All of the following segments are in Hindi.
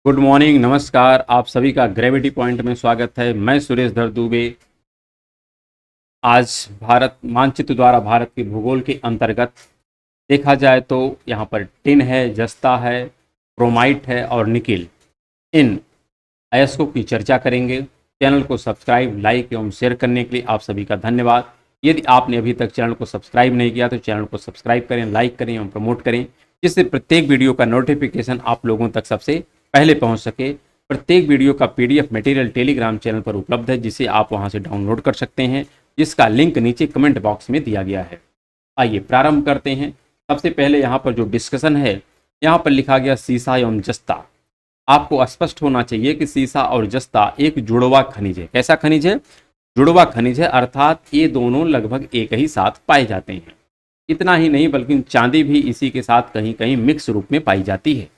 गुड मॉर्निंग, नमस्कार। आप सभी का ग्रेविटी पॉइंट में स्वागत है। मैं सुरेश धर दुबे। आज भारत मानचित्र द्वारा भारत के भूगोल के अंतर्गत देखा जाए तो यहाँ पर टिन है, जस्ता है, क्रोमाइट है और निकिल, इन अयस्कों की चर्चा करेंगे। चैनल को सब्सक्राइब, लाइक एवं शेयर करने के लिए आप सभी का धन्यवाद। यदि आपने अभी तक चैनल को सब्सक्राइब नहीं किया तो चैनल को सब्सक्राइब करें, लाइक करें एवं प्रमोट करें, जिससे प्रत्येक वीडियो का नोटिफिकेशन आप लोगों तक सबसे पहले पहुंच सके। प्रत्येक वीडियो का पीडीएफ मटेरियल टेलीग्राम चैनल पर उपलब्ध है, जिसे आप वहां से डाउनलोड कर सकते हैं, जिसका लिंक नीचे कमेंट बॉक्स में दिया गया है। आइए प्रारंभ करते हैं। सबसे पहले यहाँ पर जो डिस्कशन है, यहाँ पर लिखा गया सीसा एवं जस्ता। आपको स्पष्ट होना चाहिए कि सीसा और जस्ता एक जुड़वा खनिज है। कैसा खनिज है? जुड़वा खनिज है, अर्थात ये दोनों लगभग एक ही साथ पाए जाते हैं। इतना ही नहीं बल्कि चांदी भी इसी के साथ कहीं कहीं मिक्स रूप में पाई जाती है।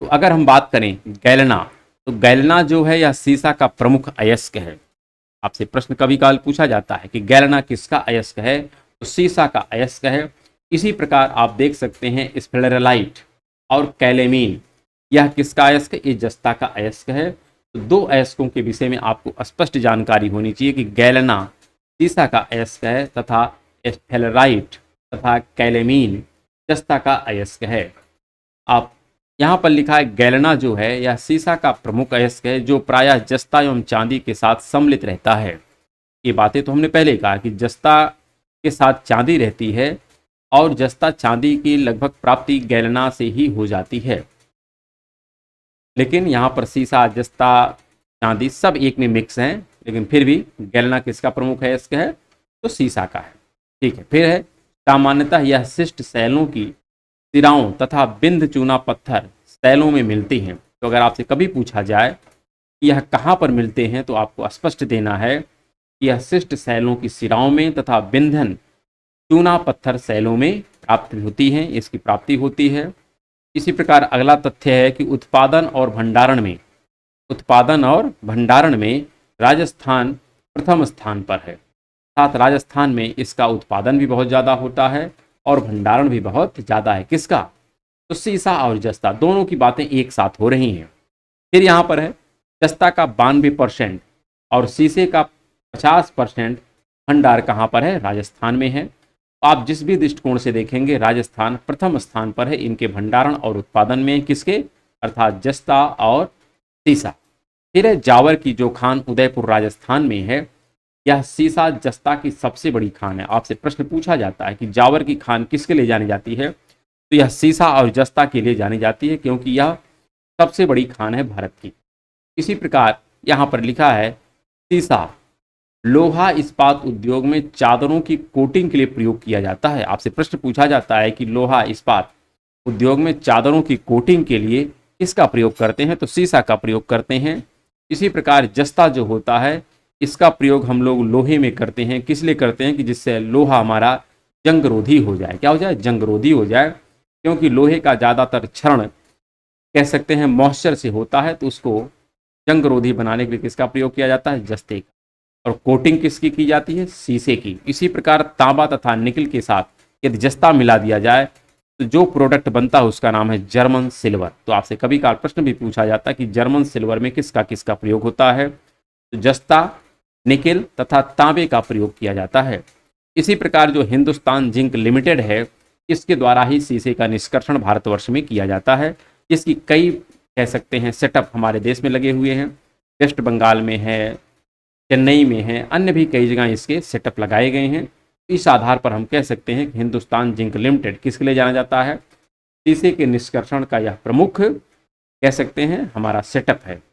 तो अगर हम बात करें गैलना, तो गैलना जो है यह सीसा का प्रमुख अयस्क है। आपसे प्रश्न कभी काल पूछा जाता है कि गैलना किसका अयस्क है, तो सीसा का अयस्क है। इसी प्रकार आप देख सकते हैं स्फेलेराइट और कैलेमीन, यह किसका अयस्क है? ये जस्ता का अयस्क है। तो दो अयस्कों के विषय में आपको स्पष्ट जानकारी होनी चाहिए कि गैलना सीसा का अयस्क है तथा स्फेलेराइट तथा कैलेमीन जस्ता का अयस्क है। आप यहाँ पर लिखा है गैलना जो है यह सीसा का प्रमुख अयस्क है, जो प्रायः जस्ता एवं चांदी के साथ सम्मिलित रहता है। ये बातें तो हमने पहले कहा कि जस्ता के साथ चांदी रहती है और जस्ता चांदी की लगभग प्राप्ति गैलना से ही हो जाती है। लेकिन यहाँ पर सीसा, जस्ता, चांदी सब एक में मिक्स हैं, लेकिन फिर भी गैलना किसका प्रमुख अयस्क है? तो सीसा का है। ठीक है। फिर है सामान्यतः यह शिष्ट शैलों की सिराओं तथा बिंद चूना पत्थर शैलों में मिलती हैं। तो अगर आपसे कभी पूछा जाए कि यह कहाँ पर मिलते हैं, तो आपको स्पष्ट देना है कि यह शिष्ट शैलों की सिराओं में तथा बिंधन चूना पत्थर शैलों में प्राप्त होती हैं, इसकी प्राप्ति होती है। इसी प्रकार अगला तथ्य है कि उत्पादन और भंडारण में राजस्थान प्रथम स्थान पर है। अर्थात राजस्थान में इसका उत्पादन भी बहुत ज़्यादा होता है और भंडारण भी बहुत ज़्यादा है। किसका? तो सीसा और जस्ता दोनों की बातें एक साथ हो रही हैं। फिर यहाँ पर है जस्ता का 92% और शीशे का 50% भंडार कहाँ पर है? राजस्थान में है। आप जिस भी दृष्टिकोण से देखेंगे राजस्थान प्रथम स्थान पर है इनके भंडारण और उत्पादन में। किसके? अर्थात जस्ता और सीसा। फिर है जावर की जो खान उदयपुर राजस्थान में है, यह सीसा जस्ता की सबसे बड़ी खान है। आपसे प्रश्न पूछा जाता है कि जावर की खान किसके लिए जानी जाती है, तो यह सीसा और जस्ता के लिए जानी जाती है, क्योंकि यह सबसे बड़ी खान है भारत की। इसी प्रकार यहाँ पर लिखा है सीसा लोहा इस्पात उद्योग में चादरों की कोटिंग के लिए प्रयोग किया जाता है। आपसे प्रश्न पूछा जाता है कि लोहा इस्पात उद्योग में चादरों की कोटिंग के लिए किसका प्रयोग करते हैं, तो सीसा का प्रयोग करते हैं। इसी प्रकार जस्ता जो होता है इसका प्रयोग हम लोग लोहे में करते हैं। किस लिए करते हैं? कि जिससे लोहा हमारा जंगरोधी हो जाए। क्या हो जाए? जंगरोधी हो जाए, क्योंकि लोहे का ज़्यादातर क्षरण कह सकते हैं मॉइस्चर से होता है, तो उसको जंगरोधी बनाने के लिए किसका प्रयोग किया जाता है? जस्ते का। और कोटिंग किसकी की जाती है? शीशे की। इसी प्रकार तांबा तथा निकल के साथ यदि जस्ता मिला दिया जाए तो जो प्रोडक्ट बनता है उसका नाम है जर्मन सिल्वर। तो आपसे कभी काल प्रश्न भी पूछा जाता है कि जर्मन सिल्वर में किसका किसका प्रयोग होता है, तो जस्ता, निकेल तथा तांबे का प्रयोग किया जाता है। इसी प्रकार जो हिंदुस्तान जिंक लिमिटेड है, इसके द्वारा ही शीशे का निष्कर्षण भारतवर्ष में किया जाता है। इसकी कई कह सकते हैं सेटअप हमारे देश में लगे हुए हैं। वेस्ट बंगाल में है, चेन्नई में है, अन्य भी कई जगह इसके सेटअप लगाए गए हैं। इस आधार पर हम कह सकते हैं कि हिंदुस्तान जिंक लिमिटेड किसके लिए जाना जाता है? शीशे के निष्कर्षण का यह प्रमुख कह सकते हैं हमारा सेटअप है।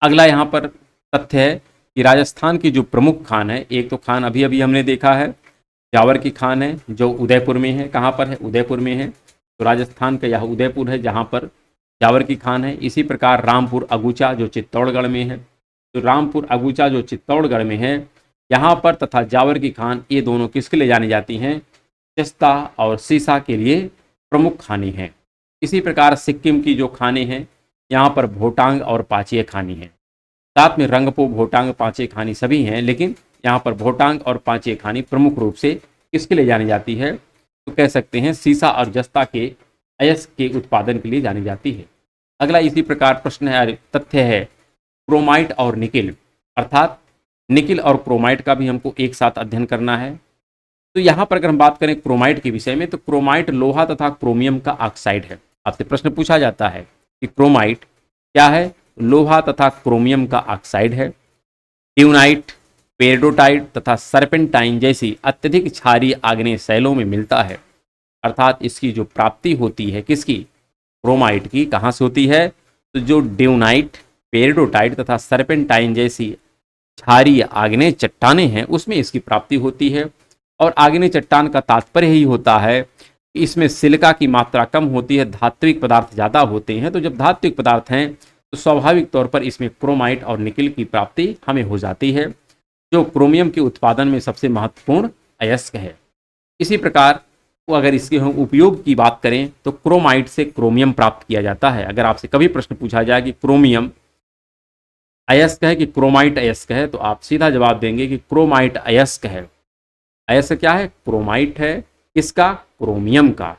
अगला यहाँ पर तथ्य है कि राजस्थान की जो प्रमुख खान है, एक तो खान अभी अभी हमने देखा है जावर की खान है जो उदयपुर में है। कहाँ पर है? उदयपुर में है। तो राजस्थान का यह उदयपुर है जहाँ पर जावर की खान है। इसी प्रकार रामपुर अगुचा जो चित्तौड़गढ़ में है, तो रामपुर अगुचा जो चित्तौड़गढ़ में है यहाँ पर तथा जावर की खान, ये दोनों किसके लिए जानी जाती हैं? जस्ता और सीसा के लिए प्रमुख खानी हैं। इसी प्रकार सिक्किम की जो खाने हैं यहाँ पर भोटांग और पाचिये खानी हैं। साथ में रंगपो, भोटांग, पांचे खानी सभी हैं, लेकिन यहाँ पर भोटांग और पांचे खानी प्रमुख रूप से किसके लिए जानी जाती है? तो कह सकते हैं सीसा और जस्ता के अयस्क के उत्पादन के लिए जानी जाती है। अगला इसी प्रकार प्रश्न है, तथ्य है क्रोमाइट और निकिल, अर्थात निकिल और क्रोमाइट का भी हमको एक साथ अध्ययन करना है। तो यहाँ पर अगर हम बात करें क्रोमाइट के विषय में, तो क्रोमाइट लोहा तथा क्रोमियम का ऑक्साइड है। आपसे प्रश्न पूछा जाता है कि क्रोमाइट क्या है, लोहा तथा क्रोमियम का ऑक्साइड है। ट्यूनाइट, पेरिडोटाइट तथा सर्पेंटाइन जैसी अत्यधिक क्षारीय आग्नेय शैलों में मिलता है, अर्थात इसकी जो प्राप्ति होती है किसकी, क्रोमाइट की, कहाँ से होती है, तो जो ड्यूनाइट, पेरिडोटाइट तथा सर्पेंटाइन जैसी क्षारीय आग्नेय चट्टानें हैं उसमें इसकी प्राप्ति होती है। और आग्नेय चट्टान का तात्पर्य ही होता है कि इसमें सिलिका की मात्रा कम होती है, धात्विक पदार्थ ज़्यादा होते हैं। तो जब धात्विक पदार्थ हैं तो स्वाभाविक तौर पर इसमें क्रोमाइट और निकिल की प्राप्ति हमें हो जाती है, जो क्रोमियम के उत्पादन में सबसे महत्वपूर्ण अयस्क है। इसी प्रकार अगर इसके हम उपयोग की बात करें तो क्रोमाइट से क्रोमियम प्राप्त किया जाता है। अगर आपसे कभी प्रश्न पूछा जाए कि क्रोमियम अयस्क है कि क्रोमाइट अयस्क है, तो आप सीधा जवाब देंगे कि क्रोमाइट अयस्क है। अयस्क क्या है, क्रोमाइट है, किसका, क्रोमियम का।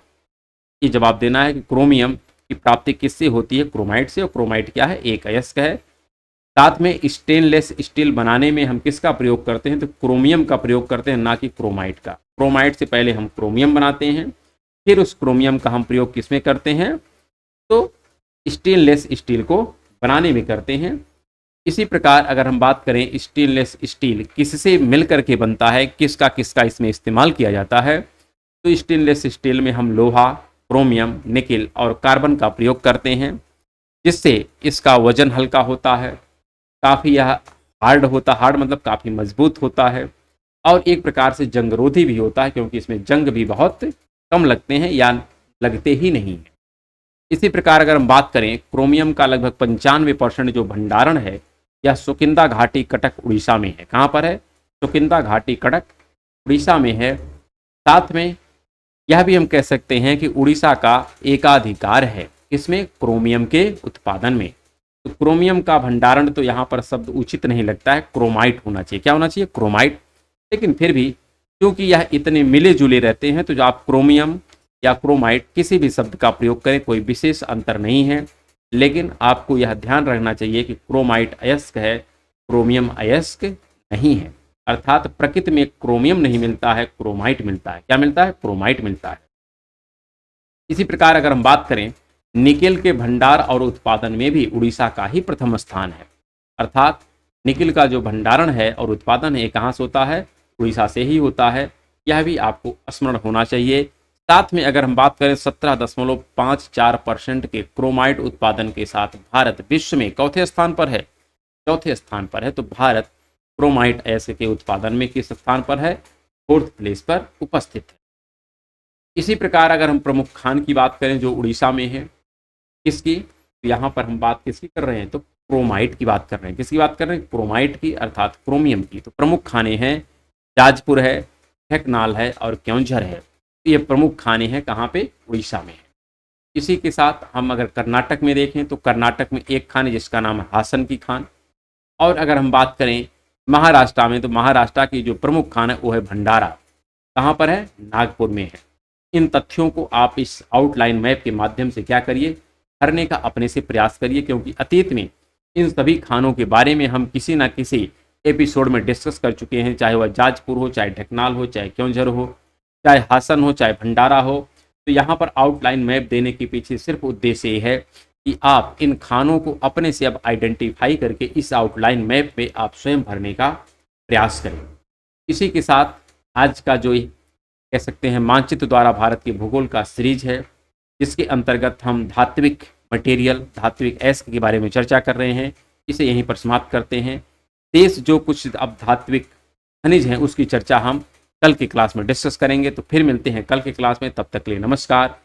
ये जवाब देना है कि क्रोमियम की प्राप्ति किससे होती है, क्रोमाइट से, और क्रोमाइट क्या है, एक अयस्क है। साथ में स्टेनलेस स्टील बनाने में हम किसका प्रयोग करते हैं, तो क्रोमियम का प्रयोग करते हैं, ना कि क्रोमाइट का। क्रोमाइट से पहले हम क्रोमियम बनाते हैं, फिर उस क्रोमियम का हम प्रयोग किसमें करते हैं, तो स्टेनलेस स्टील को बनाने में करते हैं। इसी प्रकार अगर हम बात करें स्टेनलेस स्टील किससे मिलकर के बनता है, किसका किसका इसमें इस्तेमाल किया जाता है, तो स्टेनलेस स्टील में हम लोहा, क्रोमियम, निकिल और कार्बन का प्रयोग करते हैं, जिससे इसका वजन हल्का होता है, काफ़ी यह हार्ड होता, हार्ड मतलब काफ़ी मजबूत होता है, और एक प्रकार से जंगरोधी भी होता है, क्योंकि इसमें जंग भी बहुत कम लगते हैं या लगते ही नहीं है। इसी प्रकार अगर हम बात करें क्रोमियम का लगभग 95% जो भंडारण है यह सुकिंदा घाटी कटक उड़ीसा में है। कहाँ पर है, सुकिंदा घाटी कटक उड़ीसा में है। साथ में यह भी हम कह सकते हैं कि उड़ीसा का एकाधिकार है इसमें क्रोमियम के उत्पादन में। तो क्रोमियम का भंडारण, तो यहाँ पर शब्द उचित नहीं लगता है, क्रोमाइट होना चाहिए। क्या होना चाहिए, क्रोमाइट। लेकिन फिर भी क्योंकि यह इतने मिले जुले रहते हैं, तो जो आप क्रोमियम या क्रोमाइट किसी भी शब्द का प्रयोग करें कोई विशेष अंतर नहीं है। लेकिन आपको यह ध्यान रखना चाहिए कि क्रोमाइट अयस्क है, क्रोमियम अयस्क नहीं है। अर्थात प्रकृति में क्रोमियम नहीं मिलता है, क्रोमाइट मिलता है। क्या मिलता है, क्रोमाइट मिलता है। इसी प्रकार अगर हम बात करें निकिल के भंडार और उत्पादन में भी उड़ीसा का ही प्रथम स्थान है। अर्थात निकिल का जो भंडारण है और उत्पादन है कहाँ से होता है, उड़ीसा से ही होता है। यह भी आपको स्मरण होना चाहिए। साथ में अगर हम बात करें 17.54% के क्रोमाइट उत्पादन के साथ भारत विश्व में चौथे स्थान पर है। चौथे स्थान पर है, तो भारत क्रोमाइट अयस्क के उत्पादन में किस स्थान पर है, 4th प्लेस पर उपस्थित है। इसी प्रकार अगर हम प्रमुख खान की बात करें जो उड़ीसा में है, किसकी, तो यहाँ पर हम बात किसकी कर रहे हैं, तो क्रोमाइट की बात कर रहे हैं। किसकी बात कर रहे हैं, क्रोमाइट की, अर्थात क्रोमियम की। तो प्रमुख खाने हैं जाजपुर है, ठेकनाल है और क्योंझर है। ये प्रमुख खाने हैं कहाँ पे, उड़ीसा में है। इसी के साथ हम अगर कर्नाटक में देखें तो कर्नाटक में एक खान है जिसका नाम है हासन की खान। और अगर हम बात करें महाराष्ट्र में, तो महाराष्ट्र की जो प्रमुख खान है वो है भंडारा। कहाँ पर है, नागपुर में है। इन तथ्यों को आप इस आउटलाइन मैप के माध्यम से क्या करिए, भरने का अपने से प्रयास करिए, क्योंकि अतीत में इन सभी खानों के बारे में हम किसी ना किसी एपिसोड में डिस्कस कर चुके हैं, चाहे वह जाजपुर हो, चाहे ढेकनाल हो, चाहे क्योंझर हो, चाहे हासन हो, चाहे भंडारा हो। तो यहाँ पर आउटलाइन मैप देने के पीछे सिर्फ उद्देश्य ये है कि आप इन खानों को अपने से अब आइडेंटिफाई करके इस आउटलाइन मैप में आप स्वयं भरने का प्रयास करें। इसी के साथ आज का जो कह सकते हैं मानचित्र द्वारा भारत के भूगोल का सीरीज है, जिसके अंतर्गत हम धात्विक मटेरियल, धात्विक अयस्क के बारे में चर्चा कर रहे हैं, इसे यहीं पर समाप्त करते हैं। शेष जो कुछ अब धात्विक खनिज हैं उसकी चर्चा हम कल की क्लास में डिस्कस करेंगे। तो फिर मिलते हैं कल की क्लास में, तब तक के लिए नमस्कार।